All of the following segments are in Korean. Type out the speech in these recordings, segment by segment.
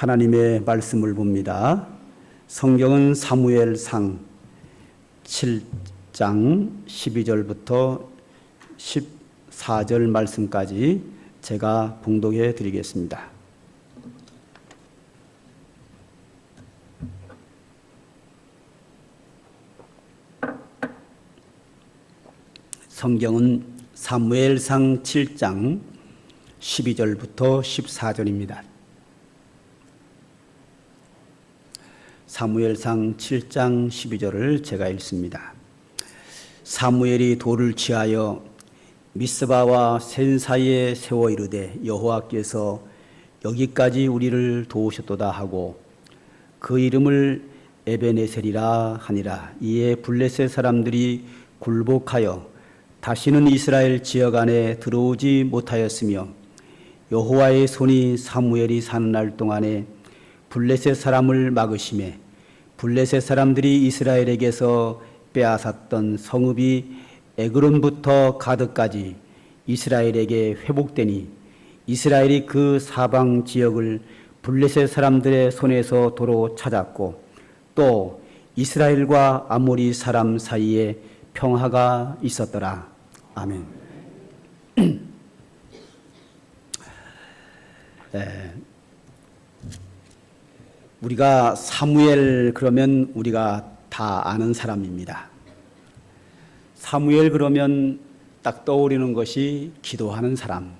하나님의 말씀을 봅니다. 성경은 사무엘상 7장 12절부터 14절 말씀까지 제가 봉독해 드리겠습니다. 성경은 사무엘상 7장 12절부터 14절입니다. 사무엘상 7장 12절을 제가 읽습니다. 사무엘이 돌을 취하여 미스바와 센 사이에 세워 이르되 여호와께서 여기까지 우리를 도우셨도다 하고 그 이름을 에베네셀이라 하니라. 이에 블레셋 사람들이 굴복하여 다시는 이스라엘 지역 안에 들어오지 못하였으며 여호와의 손이 사무엘이 사는 날 동안에 블레셋 사람을 막으심에 블레셋 사람들이 이스라엘에게서 빼앗았던 성읍이 에그론부터 가드까지 이스라엘에게 회복되니 이스라엘이 그 사방 지역을 블레셋 사람들의 손에서 도로 찾았고 또 이스라엘과 아모리 사람 사이에 평화가 있었더라. 아멘. 우리가 사무엘 그러면 우리가 다 아는 사람입니다. 사무엘 그러면 딱 떠오르는 것이 기도하는 사람.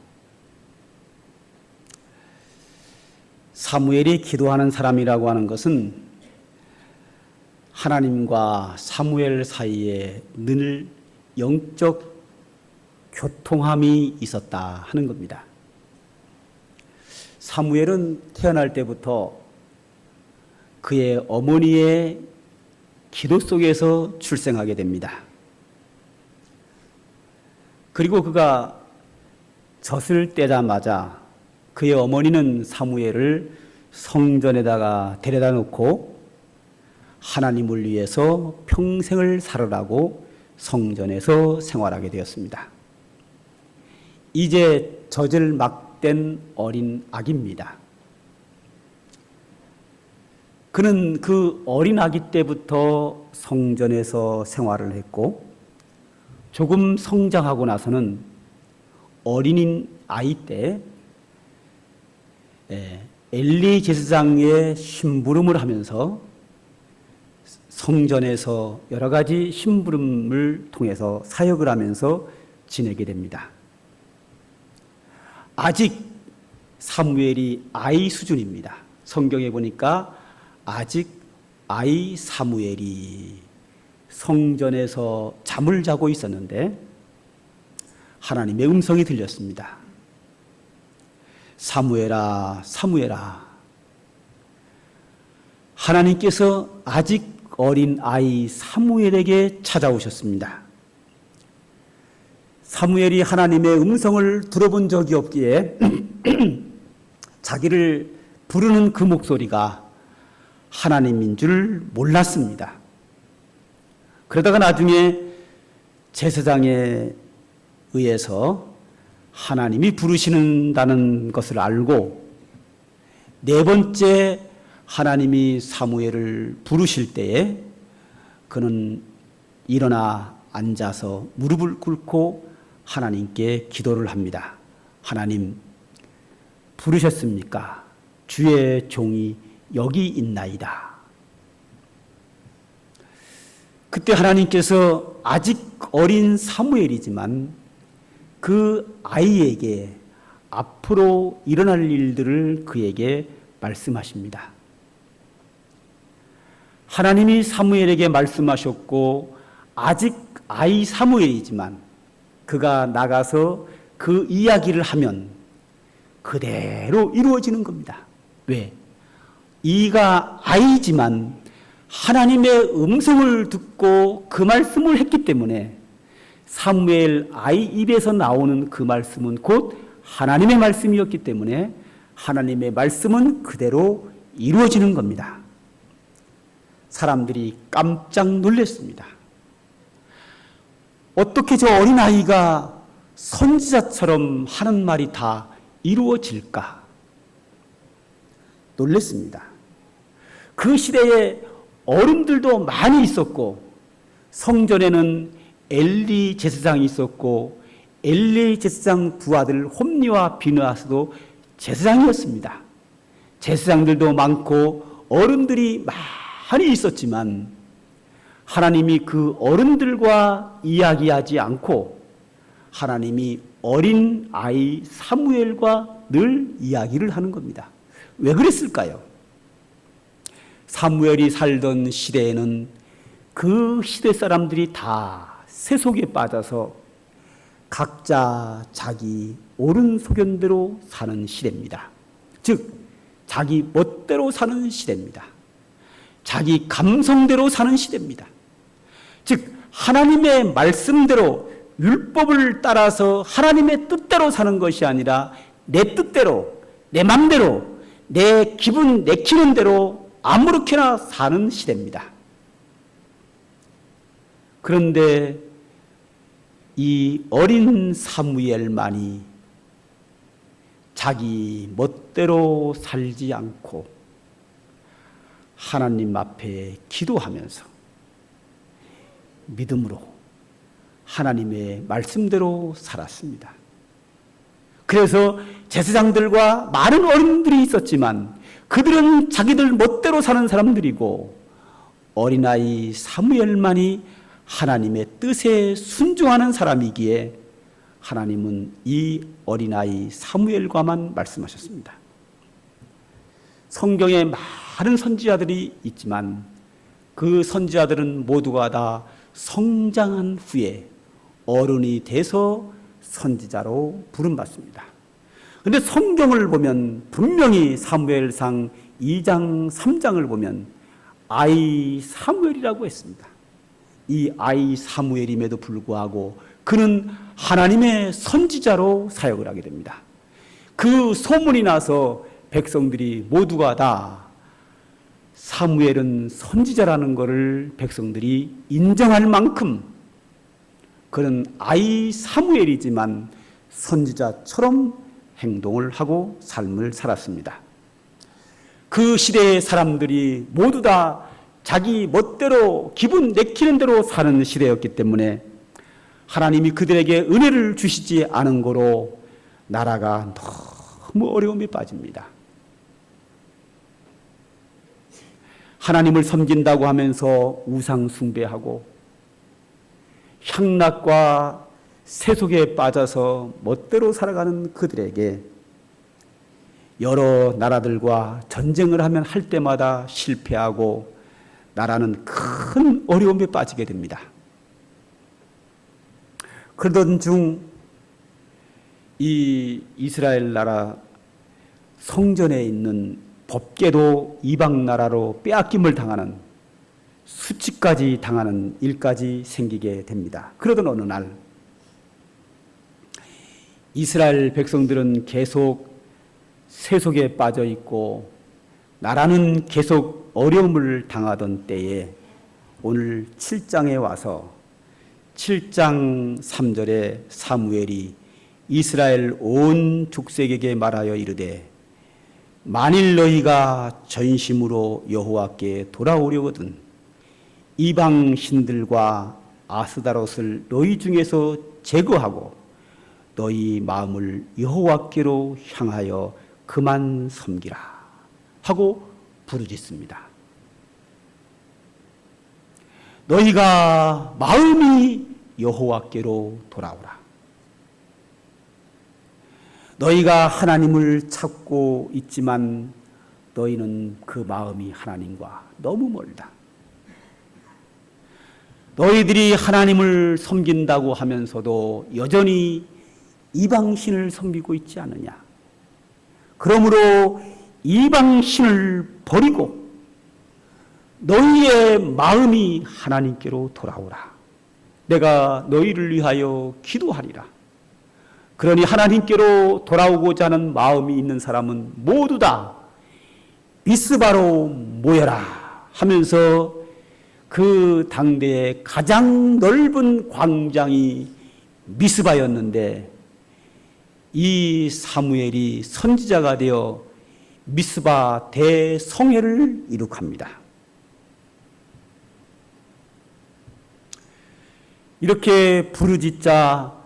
사무엘이 기도하는 사람이라고 하는 것은 하나님과 사무엘 사이에 늘 영적 교통함이 있었다 하는 겁니다. 사무엘은 태어날 때부터 그의 어머니의 기도 속에서 출생하게 됩니다. 그리고 그가 젖을 떼자마자 그의 어머니는 사무엘을 성전에다가 데려다 놓고 하나님을 위해서 평생을 살아라고 성전에서 생활하게 되었습니다. 이제 젖을 막 뗀 어린 아기입니다. 그는 그 어린 아기 때부터 성전에서 생활을 했고 조금 성장하고 나서는 어린인 아이 때 엘리 제사장의 심부름을 하면서 성전에서 여러 가지 심부름을 통해서 사역을 하면서 지내게 됩니다. 아직 사무엘이 아이 수준입니다. 성경에 보니까 아직 아이 사무엘이 성전에서 잠을 자고 있었는데 하나님의 음성이 들렸습니다. 사무엘아, 사무엘아. 하나님께서 아직 어린 아이 사무엘에게 찾아오셨습니다. 사무엘이 하나님의 음성을 들어본 적이 없기에 자기를 부르는 그 목소리가 하나님인 줄 몰랐습니다. 그러다가 나중에 제사장에 의해서 하나님이 부르시는다는 것을 알고 네 번째 하나님이 사무엘을 부르실 때에 그는 일어나 앉아서 무릎을 꿇고 하나님께 기도를 합니다. 하나님, 부르셨습니까? 주의 종이 여기 있나이다. 그때 하나님께서 아직 어린 사무엘이지만 그 아이에게 앞으로 일어날 일들을 그에게 말씀하십니다. 하나님이 사무엘에게 말씀하셨고 아직 아이 사무엘이지만 그가 나가서 그 이야기를 하면 그대로 이루어지는 겁니다. 왜? 이가 아이지만 하나님의 음성을 듣고 그 말씀을 했기 때문에 사무엘 아이 입에서 나오는 그 말씀은 곧 하나님의 말씀이었기 때문에 하나님의 말씀은 그대로 이루어지는 겁니다. 사람들이 깜짝 놀랐습니다. 어떻게 저 어린아이가 선지자처럼 하는 말이 다 이루어질까? 놀랐습니다. 그 시대에 어른들도 많이 있었고 성전에는 엘리 제사장이 있었고 엘리 제사장 두 아들 홈리와 비느하스도 제사장이었습니다. 제사장들도 많고 어른들이 많이 있었지만 하나님이 그 어른들과 이야기하지 않고 하나님이 어린 아이 사무엘과 늘 이야기를 하는 겁니다. 왜 그랬을까요? 사무엘이 살던 시대에는 그 시대 사람들이 다 세속에 빠져서 각자 자기 옳은 소견대로 사는 시대입니다. 즉 자기 멋대로 사는 시대입니다. 자기 감성대로 사는 시대입니다. 즉 하나님의 말씀대로 율법을 따라서 하나님의 뜻대로 사는 것이 아니라 내 뜻대로 내 맘대로 내 기분 내키는 대로 아무렇게나 사는 시대입니다. 그런데 이 어린 사무엘만이 자기 멋대로 살지 않고 하나님 앞에 기도하면서 믿음으로 하나님의 말씀대로 살았습니다. 그래서 제사장들과 많은 어른들이 있었지만 그들은 자기들 멋대로 사는 사람들이고 어린아이 사무엘만이 하나님의 뜻에 순종하는 사람이기에 하나님은 이 어린아이 사무엘과만 말씀하셨습니다. 성경에 많은 선지자들이 있지만 그 선지자들은 모두가 다 성장한 후에 어른이 돼서 선지자로 부름받습니다. 그런데 성경을 보면 분명히 사무엘상 2장 3장을 보면 아이 사무엘이라고 했습니다. 이 아이 사무엘임에도 불구하고 그는 하나님의 선지자로 사역을 하게 됩니다. 그 소문이 나서 백성들이 모두가 다 사무엘은 선지자라는 것을 백성들이 인정할 만큼 그는 아이 사무엘이지만 선지자처럼 행동을 하고 삶을 살았습니다. 그 시대의 사람들이 모두 다 자기 멋대로 기분 내키는 대로 사는 시대였기 때문에 하나님이 그들에게 은혜를 주시지 않은 거로 나라가 너무 어려움에 빠집니다. 하나님을 섬긴다고 하면서 우상 숭배하고 향락과 세속에 빠져서 멋대로 살아가는 그들에게 여러 나라들과 전쟁을 하면 할 때마다 실패하고 나라는 큰 어려움에 빠지게 됩니다. 그러던 중 이 이스라엘 나라 성전에 있는 법궤도 이방 나라로 빼앗김을 당하는 수치까지 당하는 일까지 생기게 됩니다. 그러던 어느 날 이스라엘 백성들은 계속 세속에 빠져 있고 나라는 계속 어려움을 당하던 때에 오늘 7장에 와서 7장 3절에 사무엘이 이스라엘 온 족속에게 말하여 이르되 만일 너희가 전심으로 여호와께 돌아오려거든 이방 신들과 아스다롯을 너희 중에서 제거하고 너희 마음을 여호와께로 향하여 그만 섬기라 하고 부르짖습니다. 너희가 마음이 여호와께로 돌아오라. 너희가 하나님을 찾고 있지만 너희는 그 마음이 하나님과 너무 멀다. 너희들이 하나님을 섬긴다고 하면서도 여전히 이방신을 섬기고 있지 않느냐. 그러므로 이방신을 버리고 너희의 마음이 하나님께로 돌아오라. 내가 너희를 위하여 기도하리라. 그러니 하나님께로 돌아오고자 하는 마음이 있는 사람은 모두 다 미스바로 모여라 하면서 그 당대의 가장 넓은 광장이 미스바였는데 이 사무엘이 선지자가 되어 미스바 대성회를 이룩합니다. 이렇게 부르짖자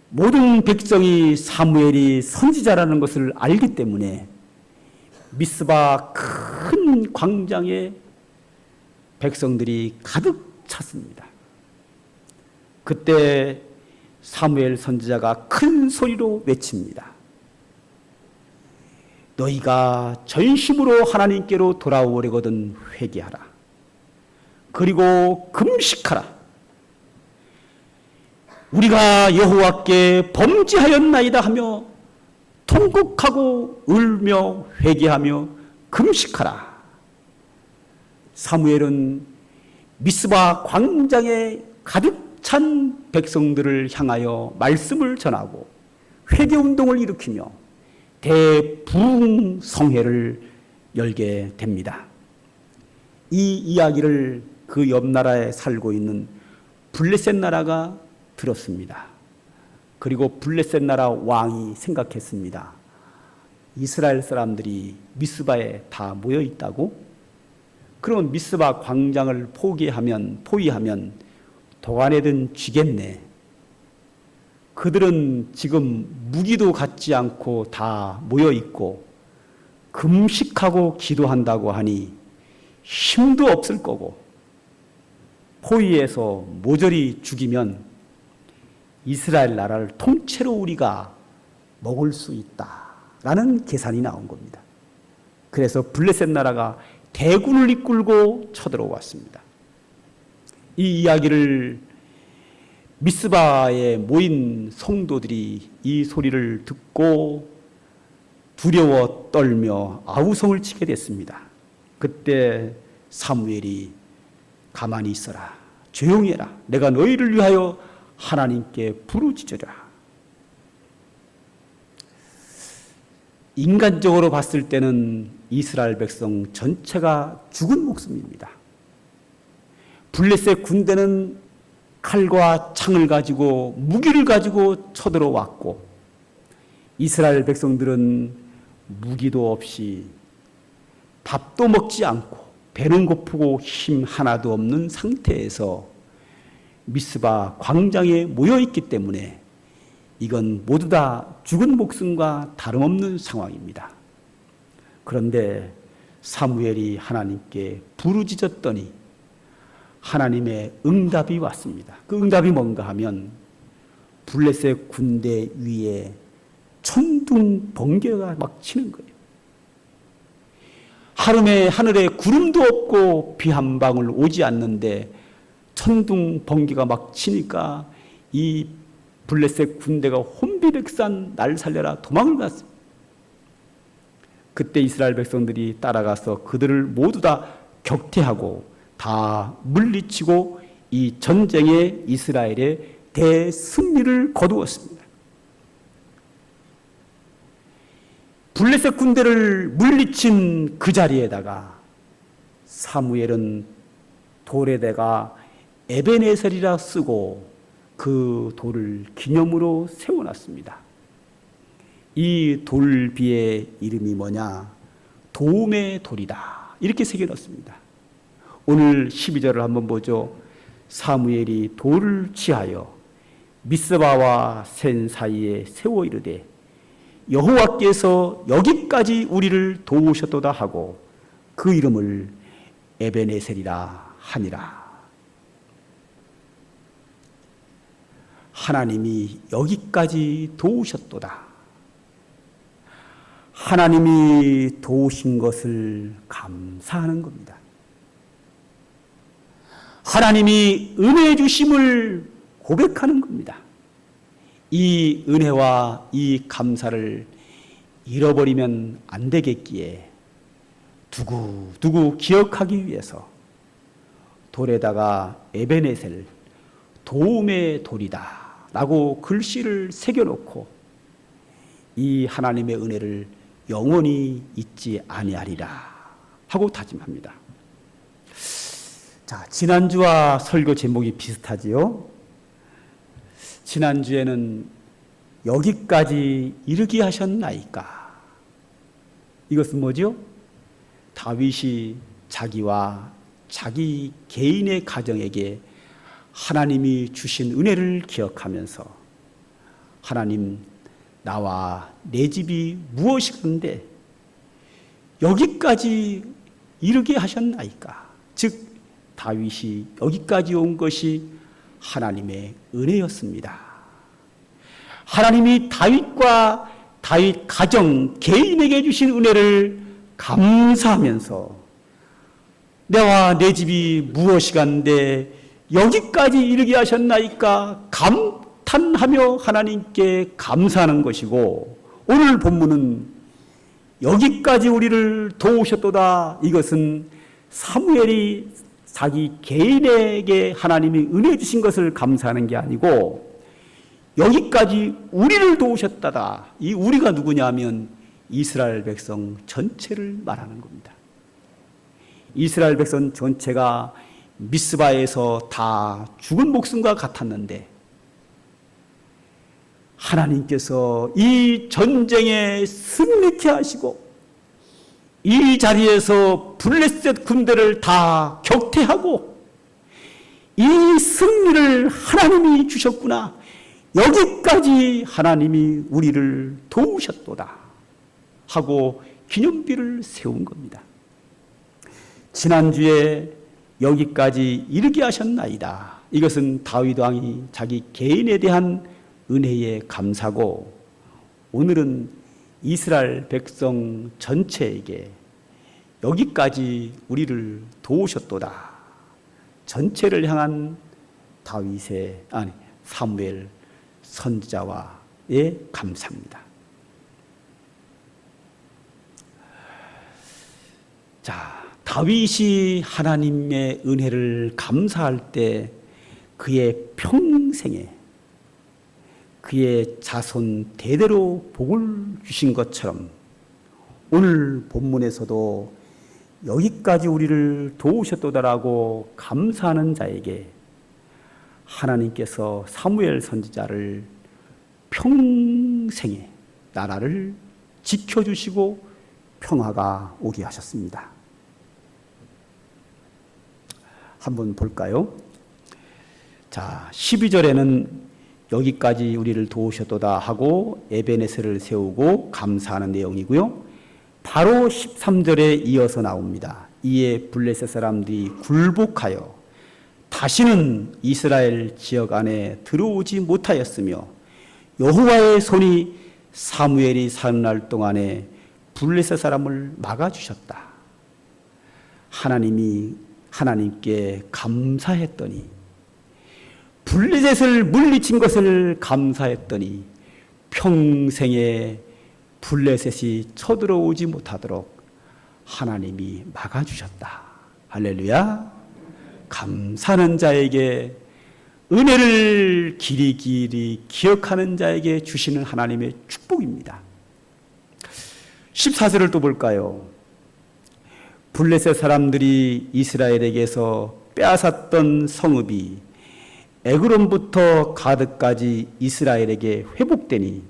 모든 백성이 사무엘이 선지자라는 것을 알기 때문에 미스바 큰 광장에 백성들이 가득 찼습니다. 그때 사무엘 선지자가 큰 소리로 외칩니다. 너희가 전심으로 하나님께로 돌아오려거든 회개하라. 그리고 금식하라. 우리가 여호와께 범죄하였나이다 하며 통곡하고 울며 회개하며 금식하라. 사무엘은 미스바 광장에 가득 찬 백성들을 향하여 말씀을 전하고 회개운동을 일으키며 대부흥성회를 열게 됩니다. 이 이야기를 그 옆 나라에 살고 있는 블레셋 나라가 들었습니다. 그리고 블레셋 나라 왕이 생각했습니다. 이스라엘 사람들이 미스바에 다 모여 있다고? 그러면 미스바 광장을 포위하면 도안에든 쥐겠네. 그들은 지금 무기도 갖지 않고 다 모여 있고 금식하고 기도한다고 하니 힘도 없을 거고 포위해서 모조리 죽이면 이스라엘 나라를 통째로 우리가 먹을 수 있다라는 계산이 나온 겁니다. 그래서 블레셋 나라가 대군을 이끌고 쳐들어왔습니다. 이 이야기를 미스바에 모인 성도들이 이 소리를 듣고 두려워 떨며 아우성을 치게 됐습니다. 그때 사무엘이 가만히 있어라. 조용히 해라. 내가 너희를 위하여 하나님께 부르짖으라. 인간적으로 봤을 때는 이스라엘 백성 전체가 죽은 목숨입니다. 블레셋 군대는 칼과 창을 가지고 무기를 가지고 쳐들어왔고 이스라엘 백성들은 무기도 없이 밥도 먹지 않고 배는 고프고 힘 하나도 없는 상태에서 미스바 광장에 모여있기 때문에 이건 모두 다 죽은 목숨과 다름없는 상황입니다. 그런데 사무엘이 하나님께 부르짖었더니 하나님의 응답이 왔습니다. 그 응답이 뭔가 하면 블레셋 군대 위에 천둥 번개가 막 치는 거예요. 하늘에 구름도 없고 비 한 방울 오지 않는데 천둥 번개가 막 치니까 이 블레셋 군대가 혼비백산 날 살려라 도망을 갔습니다. 그때 이스라엘 백성들이 따라가서 그들을 모두 다 격퇴하고 다 물리치고 이 전쟁에 이스라엘의 대승리를 거두었습니다. 블레셋 군대를 물리친 그 자리에다가 사무엘은 돌에다가 에베네셀이라 쓰고 그 돌을 기념으로 세워놨습니다. 이 돌비의 이름이 뭐냐? 도움의 돌이다. 이렇게 새겨놨습니다. 오늘 12절을 한번 보죠. 사무엘이 돌을 취하여 미스바와 센 사이에 세워 이르되 여호와께서 여기까지 우리를 도우셨도다 하고 그 이름을 에베네셀이라 하니라. 하나님이 여기까지 도우셨도다. 하나님이 도우신 것을 감사하는 겁니다. 하나님이 은혜 주심을 고백하는 겁니다. 이 은혜와 이 감사를 잃어버리면 안 되겠기에 두고두고 기억하기 위해서 돌에다가 에베네셀, 도움의 돌이다 라고 글씨를 새겨놓고 이 하나님의 은혜를 영원히 잊지 아니하리라 하고 다짐합니다. 자, 지난주와 설교 제목이 비슷하지요? 지난주에는 여기까지 이르게 하셨나이까? 이것은 뭐죠? 다윗이 자기와 자기 개인의 가정에게 하나님이 주신 은혜를 기억하면서 하나님, 나와 내 집이 무엇이건데 여기까지 이르게 하셨나이까? 즉 다윗이 여기까지 온 것이 하나님의 은혜였습니다. 하나님이 다윗과 다윗 가정 개인에게 주신 은혜를 감사하면서 내와 내 집이 무엇이간데 여기까지 이르게 하셨나이까? 감탄하며 하나님께 감사하는 것이고, 오늘 본문은 여기까지 우리를 도우셨도다. 이것은 사무엘이 자기 개인에게 하나님이 은혜 주신 것을 감사하는 게 아니고 여기까지 우리를 도우셨다다. 이 우리가 누구냐면 이스라엘 백성 전체를 말하는 겁니다. 이스라엘 백성 전체가 미스바에서 다 죽은 목숨과 같았는데 하나님께서 이 전쟁에 승리케 하시고 이 자리에서 블레셋 군대를 다 격퇴하고 이 승리를 하나님이 주셨구나. 여기까지 하나님이 우리를 도우셨도다 하고 기념비를 세운 겁니다. 지난주에 여기까지 이르게 하셨나이다. 이것은 다윗 왕이 자기 개인에 대한 은혜의 감사고, 오늘은 이스라엘 백성 전체에게 여기까지 우리를 도우셨도다. 전체를 향한 사무엘 선지자와의 감사입니다. 자, 다윗이 하나님의 은혜를 감사할 때 그의 평생에 그의 자손 대대로 복을 주신 것처럼 오늘 본문에서도 여기까지 우리를 도우셨도다라고 감사하는 자에게 하나님께서 사무엘 선지자를 평생에 나라를 지켜주시고 평화가 오게 하셨습니다. 한번 볼까요? 자, 12절에는 여기까지 우리를 도우셨도다 하고 에베네셀을 세우고 감사하는 내용이고요. 바로 13절에 이어서 나옵니다. 이에 블레셋 사람들이 굴복하여 다시는 이스라엘 지역 안에 들어오지 못하였으며 여호와의 손이 사무엘이 사는 날 동안에 블레셋 사람을 막아주셨다. 하나님께 감사했더니, 블레셋을 물리친 것을 감사했더니 평생에 블레셋이 쳐들어오지 못하도록 하나님이 막아주셨다. 할렐루야. 감사하는 자에게, 은혜를 길이 기억하는 자에게 주시는 하나님의 축복입니다. 14절을 또 볼까요? 블레셋 사람들이 이스라엘에게서 빼앗았던 성읍이 에그론부터 가드까지 이스라엘에게 회복되니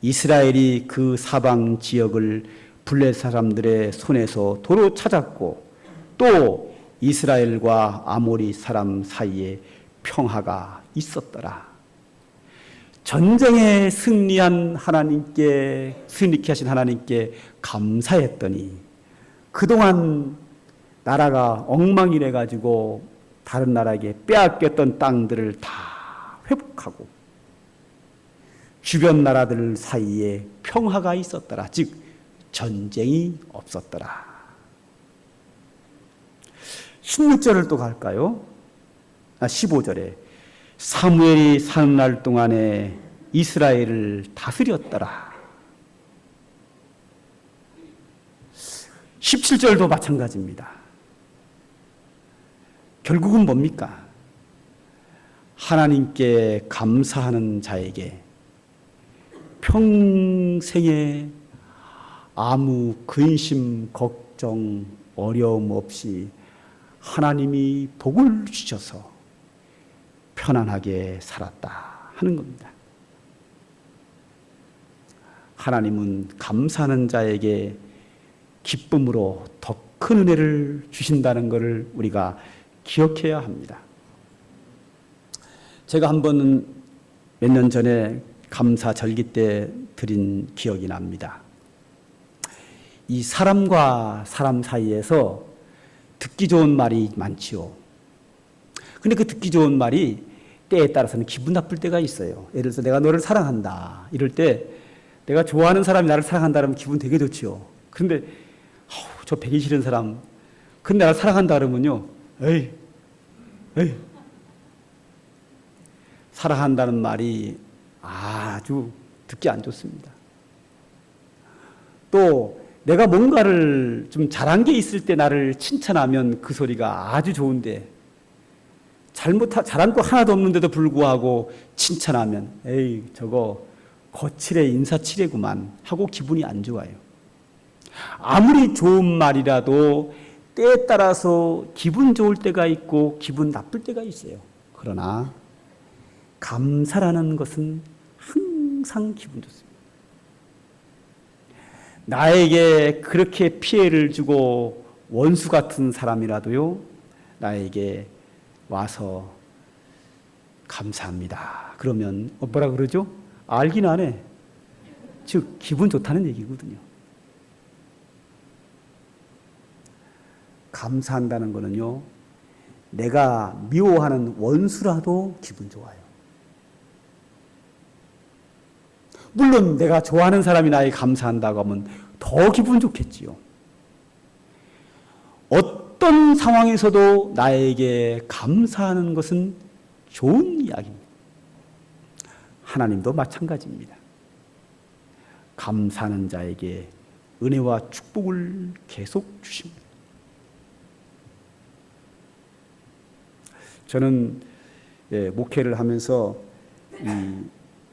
이스라엘이 그 사방 지역을 블레셋 사람들의 손에서 도로 찾았고 또 이스라엘과 아모리 사람 사이에 평화가 있었더라. 전쟁에 승리케 하신 하나님께 감사했더니 그동안 나라가 엉망이래 가지고 다른 나라에게 빼앗겼던 땅들을 다 회복하고 주변 나라들 사이에 평화가 있었더라. 즉 전쟁이 없었더라. 16절을 또 갈까요? 15절에 사무엘이 사는 날 동안에 이스라엘을 다스렸더라. 17절도 마찬가지입니다. 결국은 뭡니까? 하나님께 감사하는 자에게 평생에 아무 근심, 걱정, 어려움 없이 하나님이 복을 주셔서 편안하게 살았다 하는 겁니다. 하나님은 감사하는 자에게 기쁨으로 더 큰 은혜를 주신다는 것을 우리가 기억해야 합니다. 제가 한 번은 몇 년 전에 감사 절기 때 드린 기억이 납니다. 이 사람과 사람 사이에서 듣기 좋은 말이 많지요. 근데 그 듣기 좋은 말이 때에 따라서는 기분 나쁠 때가 있어요. 예를 들어서 내가 너를 사랑한다 이럴 때 내가 좋아하는 사람이 나를 사랑한다 그러면 기분 되게 좋지요. 그런데 저 배기 싫은 사람 근데 나를 사랑한다 그러면요, 에이 사랑한다는 말이 아주 듣기 안 좋습니다. 또 내가 뭔가를 좀 잘한 게 있을 때 나를 칭찬하면 그 소리가 아주 좋은데 잘한 거 하나도 없는데도 불구하고 칭찬하면 에이 저거 거칠에 인사치레구만 하고 기분이 안 좋아요. 아무리 좋은 말이라도 때에 따라서 기분 좋을 때가 있고 기분 나쁠 때가 있어요. 그러나 감사라는 것은 항상 기분 좋습니다. 나에게 그렇게 피해를 주고 원수 같은 사람이라도요, 나에게 와서 감사합니다. 그러면 뭐라 그러죠? 알긴 안 해. 즉 기분 좋다는 얘기거든요. 감사한다는 거는요, 내가 미워하는 원수라도 기분 좋아요. 물론 내가 좋아하는 사람이 나에게 감사한다고 하면 더 기분 좋겠지요. 어떤 상황에서도 나에게 감사하는 것은 좋은 이야기입니다. 하나님도 마찬가지입니다. 감사하는 자에게 은혜와 축복을 계속 주십니다. 저는 목회를 하면서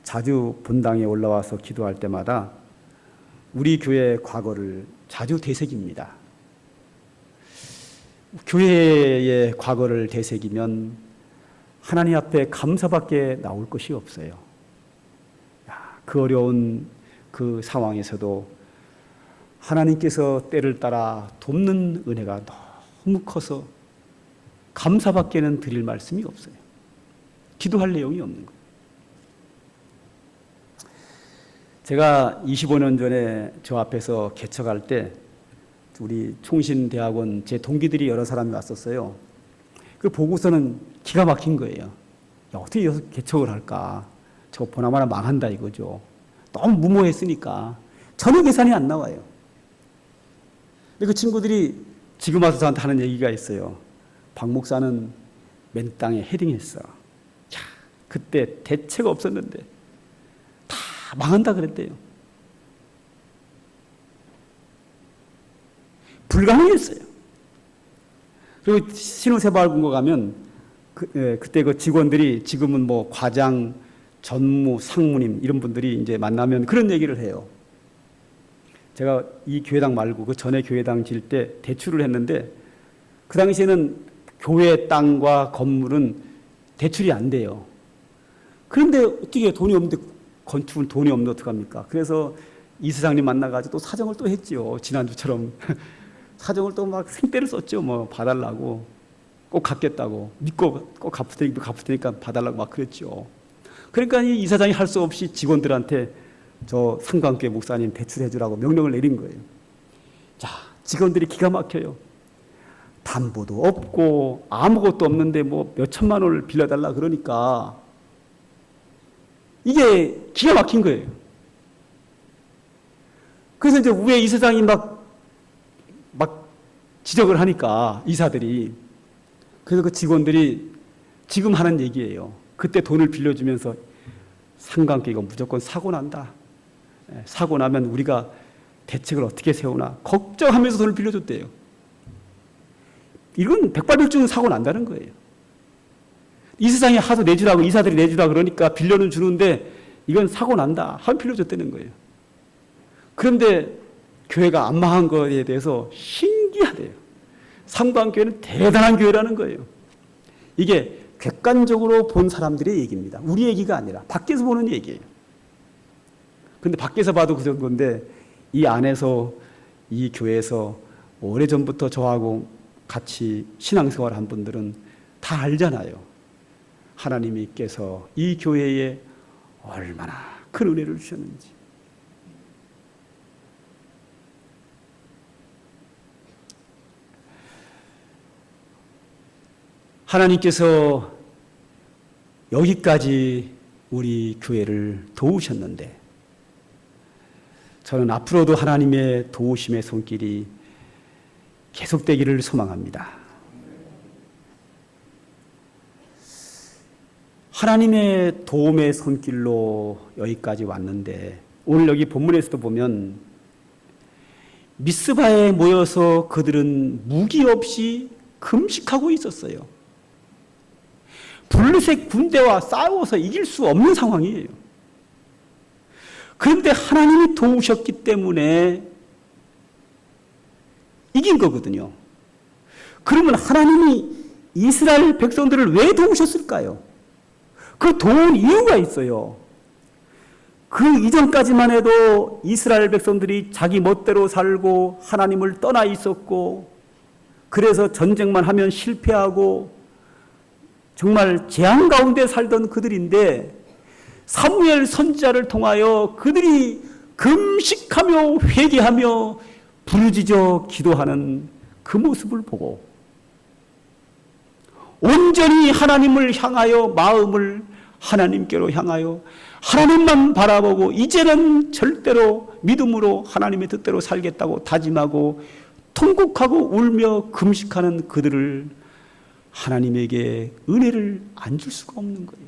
자주 본당에 올라와서 기도할 때마다 우리 교회의 과거를 자주 되새깁니다. 교회의 과거를 되새기면 하나님 앞에 감사밖에 나올 것이 없어요. 그 어려운 그 상황에서도 하나님께서 때를 따라 돕는 은혜가 너무 커서 감사밖에는 드릴 말씀이 없어요. 기도할 내용이 없는 거예요. 제가 25년 전에 저 앞에서 개척할 때 우리 총신대학원 제 동기들이 여러 사람이 왔었어요. 그 보고서는 기가 막힌 거예요. 야, 어떻게 여기서 개척을 할까? 저거 보나마나 망한다 이거죠. 너무 무모했으니까 전혀 계산이 안 나와요. 근데 그 친구들이 지금 와서 저한테 하는 얘기가 있어요. 박 목사는 맨 땅에 헤딩했어. 야, 그때 대책 없었는데 다 망한다 그랬대요. 불가능했어요. 그리고 신우새마을금고 가면 그때 그 직원들이 지금은 뭐 과장, 전무, 상무님 이런 분들이 이제 만나면 그런 얘기를 해요. 제가 이 교회당 말고 그 전에 교회당 질 때 대출을 했는데 그 당시에는 교회 땅과 건물은 대출이 안 돼요. 그런데 어떻게 돈이 없는데 건축은 돈이 없는데 어떡합니까? 그래서 이사장님 만나가지고 또 사정을 또 했죠. 지난주처럼 사정을 또 막 생떼를 썼죠. 뭐 봐달라고 꼭 갚겠다고 믿고 꼭 갚을 테니까 봐달라고 막 그랬죠. 그러니까 이 이사장이 할 수 없이 직원들한테 저 상관교회 목사님 대출해주라고 명령을 내린 거예요. 자, 직원들이 기가 막혀요. 담보도 없고 아무것도 없는데 뭐 몇 천만 원을 빌려달라 그러니까 이게 기가 막힌 거예요. 그래서 이제 위에 이사장이 막 지적을 하니까 이사들이 그래서 그 직원들이 지금 하는 얘기예요. 그때 돈을 빌려주면서 상관계가 무조건 사고 난다. 사고 나면 우리가 대책을 어떻게 세우나 걱정하면서 돈을 빌려줬대요. 이건 백발백중 사고 난다는 거예요. 이사장이 하도 내주라고 이사들이 내주라 그러니까 빌려는 주는데 이건 사고 난다 하면 빌려줬다는 거예요. 그런데 교회가 안 망한 거에 대해서 신기하대요. 상관교회는 대단한 교회라는 거예요. 이게 객관적으로 본 사람들의 얘기입니다. 우리 얘기가 아니라 밖에서 보는 얘기예요. 그런데 밖에서 봐도 그 정도인데 이 안에서 이 교회에서 오래전부터 저하고 같이 신앙생활 한 분들은 다 알잖아요. 하나님께서 이 교회에 얼마나 큰 은혜를 주셨는지. 하나님께서 여기까지 우리 교회를 도우셨는데 저는 앞으로도 하나님의 도우심의 손길이 계속되기를 소망합니다. 하나님의 도움의 손길로 여기까지 왔는데 오늘 여기 본문에서도 보면 미스바에 모여서 그들은 무기 없이 금식하고 있었어요. 블레셋 군대와 싸워서 이길 수 없는 상황이에요. 그런데 하나님이 도우셨기 때문에 이긴 거거든요. 그러면 하나님이 이스라엘 백성들을 왜 도우셨을까요? 그 도운 이유가 있어요. 그 이전까지만 해도 이스라엘 백성들이 자기 멋대로 살고 하나님을 떠나 있었고 그래서 전쟁만 하면 실패하고 정말 재앙 가운데 살던 그들인데 사무엘 선지자를 통하여 그들이 금식하며 회개하며 부르짖어 기도하는 그 모습을 보고 온전히 하나님을 향하여 마음을 하나님께로 향하여 하나님만 바라보고 이제는 절대로 믿음으로 하나님의 뜻대로 살겠다고 다짐하고 통곡하고 울며 금식하는 그들을 하나님에게 은혜를 안 줄 수가 없는 거예요.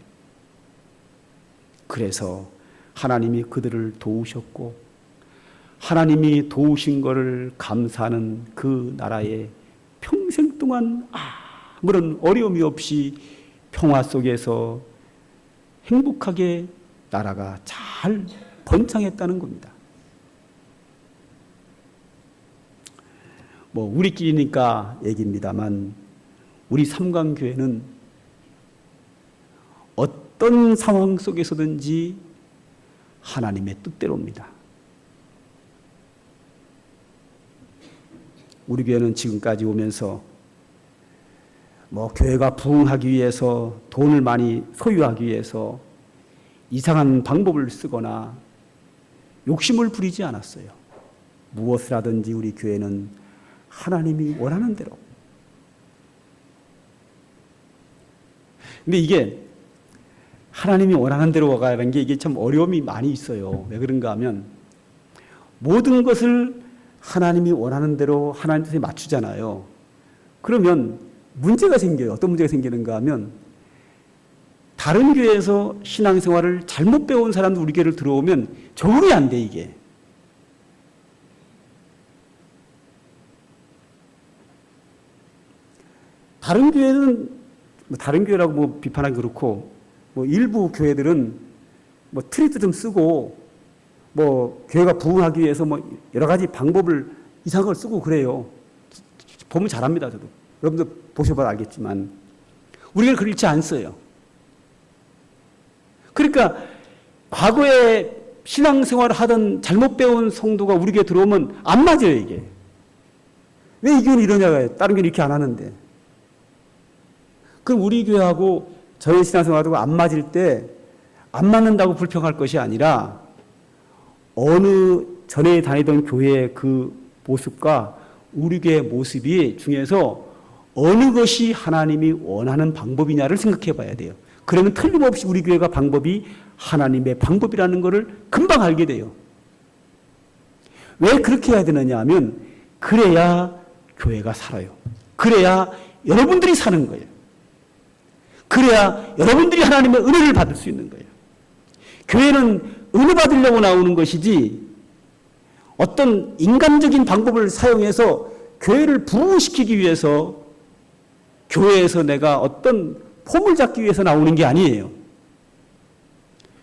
그래서 하나님이 그들을 도우셨고 하나님이 도우신 것을 감사하는 그 나라에 평생 동안 아무런 어려움이 없이 평화 속에서 행복하게 나라가 잘 번창했다는 겁니다. 뭐 우리끼리니까 얘기입니다만 우리 삼강교회는 어떤 상황 속에서든지 하나님의 뜻대로입니다. 우리 교회는 지금까지 오면서 뭐 교회가 부흥하기 위해서 돈을 많이 소유하기 위해서 이상한 방법을 쓰거나 욕심을 부리지 않았어요. 무엇을 하든지 우리 교회는 하나님이 원하는 대로. 근데 이게 하나님이 원하는 대로 가는 게 이게 참 어려움이 많이 있어요. 왜 그런가 하면 모든 것을 하나님이 원하는 대로 하나님 뜻에 맞추잖아요. 그러면 문제가 생겨요. 어떤 문제가 생기는가 하면 다른 교회에서 신앙생활을 잘못 배운 사람도 우리 교회를 들어오면 적응이 안 돼, 이게. 다른 교회는 다른 교회라고 뭐 비판하기 그렇고 뭐 일부 교회들은 뭐 트리도 좀 쓰고 뭐 교회가 부흥하기 위해서 뭐 여러 가지 방법을 이상한 걸 쓰고 그래요. 보면 잘합니다, 저도. 여러분들 보셔봐도 알겠지만 우리가 그렇지 않어요. 그러니까 과거에 신앙생활을 하던 잘못 배운 성도가 우리 교회 들어오면 안 맞아요, 이게. 왜 이 교회는 이러냐고요. 다른 교회는 이렇게 안 하는데. 그럼 우리 교회하고 저희 신앙생활하고 안 맞을 때 안 맞는다고 불평할 것이 아니라 어느 전에 다니던 교회의 그 모습과 우리 교회의 모습이 중에서 어느 것이 하나님이 원하는 방법이냐를 생각해 봐야 돼요. 그러면 틀림없이 우리 교회가 방법이 하나님의 방법이라는 것을 금방 알게 돼요. 왜 그렇게 해야 되느냐 하면 그래야 교회가 살아요. 그래야 여러분들이 사는 거예요. 그래야 여러분들이 하나님의 은혜를 받을 수 있는 거예요. 교회는 은혜 받으려고 나오는 것이지 어떤 인간적인 방법을 사용해서 교회를 부흥시키기 위해서 교회에서 내가 어떤 폼을 잡기 위해서 나오는 게 아니에요.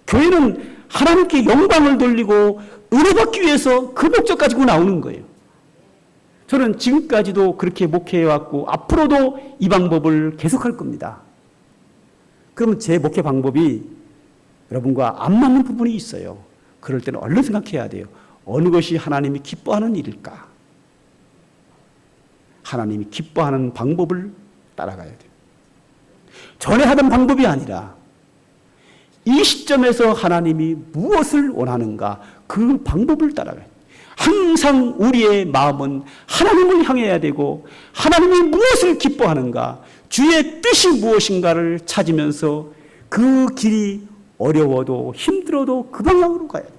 교회는 하나님께 영광을 돌리고 은혜 받기 위해서 그 목적 가지고 나오는 거예요. 저는 지금까지도 그렇게 목회해왔고 앞으로도 이 방법을 계속할 겁니다. 그러면 제 목회 방법이 여러분과 안 맞는 부분이 있어요. 그럴 때는 얼른 생각해야 돼요. 어느 것이 하나님이 기뻐하는 일일까? 하나님이 기뻐하는 방법을 따라가야 돼요. 전에 하던 방법이 아니라 이 시점에서 하나님이 무엇을 원하는가 그 방법을 따라가야 돼요. 항상 우리의 마음은 하나님을 향해야 되고 하나님이 무엇을 기뻐하는가 주의 뜻이 무엇인가를 찾으면서 그 길이 어려워도 힘들어도 그 방향으로 가야 돼요.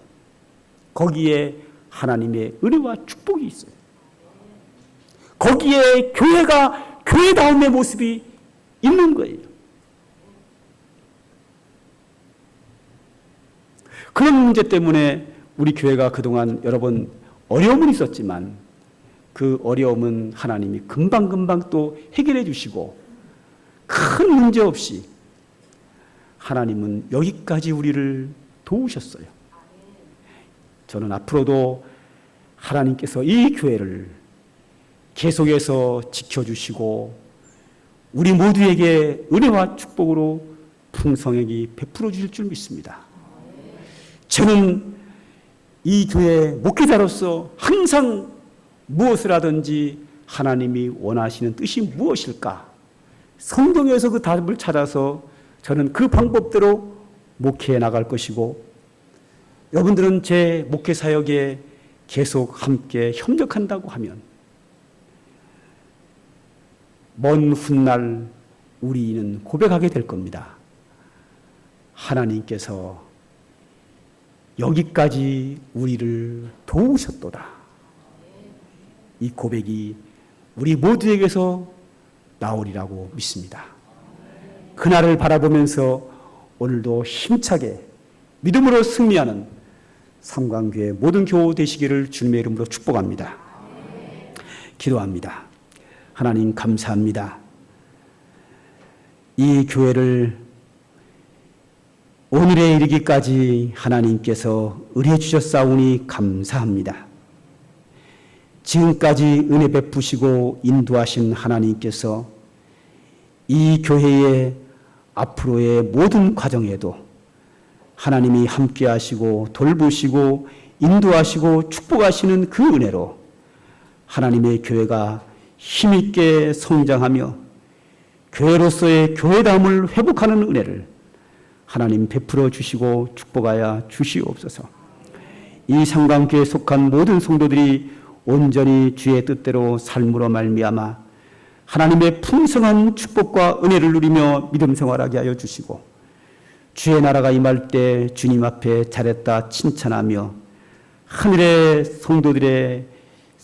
거기에 하나님의 은혜와 축복이 있어요. 거기에 교회가 교회다움의 모습이 있는 거예요. 그런 문제 때문에 우리 교회가 그동안 여러 번 어려움은 있었지만 그 어려움은 하나님이 금방금방 또 해결해 주시고 큰 문제 없이 하나님은 여기까지 우리를 도우셨어요. 저는 앞으로도 하나님께서 이 교회를 계속해서 지켜주시고 우리 모두에게 은혜와 축복으로 풍성하게 베풀어 주실 줄 믿습니다. 저는 이 교회 목회자로서 항상 무엇을 하든지 하나님이 원하시는 뜻이 무엇일까? 성경에서 그 답을 찾아서 저는 그 방법대로 목회해 나갈 것이고 여러분들은 제 목회 사역에 계속 함께 협력한다고 하면 먼 훗날 우리는 고백하게 될 겁니다. 하나님께서 여기까지 우리를 도우셨도다. 이 고백이 우리 모두에게서 나오리라고 믿습니다. 그날을 바라보면서 오늘도 힘차게 믿음으로 승리하는 삼강교회 모든 교우 되시기를 주님의 이름으로 축복합니다. 기도합니다. 하나님 감사합니다. 이 교회를 오늘에 이르기까지 하나님께서 은혜 주셨사오니 감사합니다. 지금까지 은혜 베푸시고 인도하신 하나님께서 이 교회의 앞으로의 모든 과정에도 하나님이 함께 하시고 돌보시고 인도하시고 축복하시는 그 은혜로 하나님의 교회가 힘있게 성장하며 교회로서의 교회다움을 회복하는 은혜를 하나님 베풀어 주시고 축복하여 주시옵소서. 이 삼강교회에 속한 모든 성도들이 온전히 주의 뜻대로 삶으로 말미암아 하나님의 풍성한 축복과 은혜를 누리며 믿음 생활하게 하여 주시고 주의 나라가 임할 때 주님 앞에 잘했다 칭찬하며 하늘의 성도들의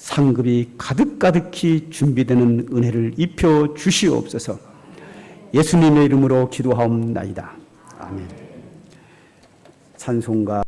상급이 가득가득히 준비되는 은혜를 입혀 주시옵소서. 예수님의 이름으로 기도하옵나이다. 아멘. 찬송가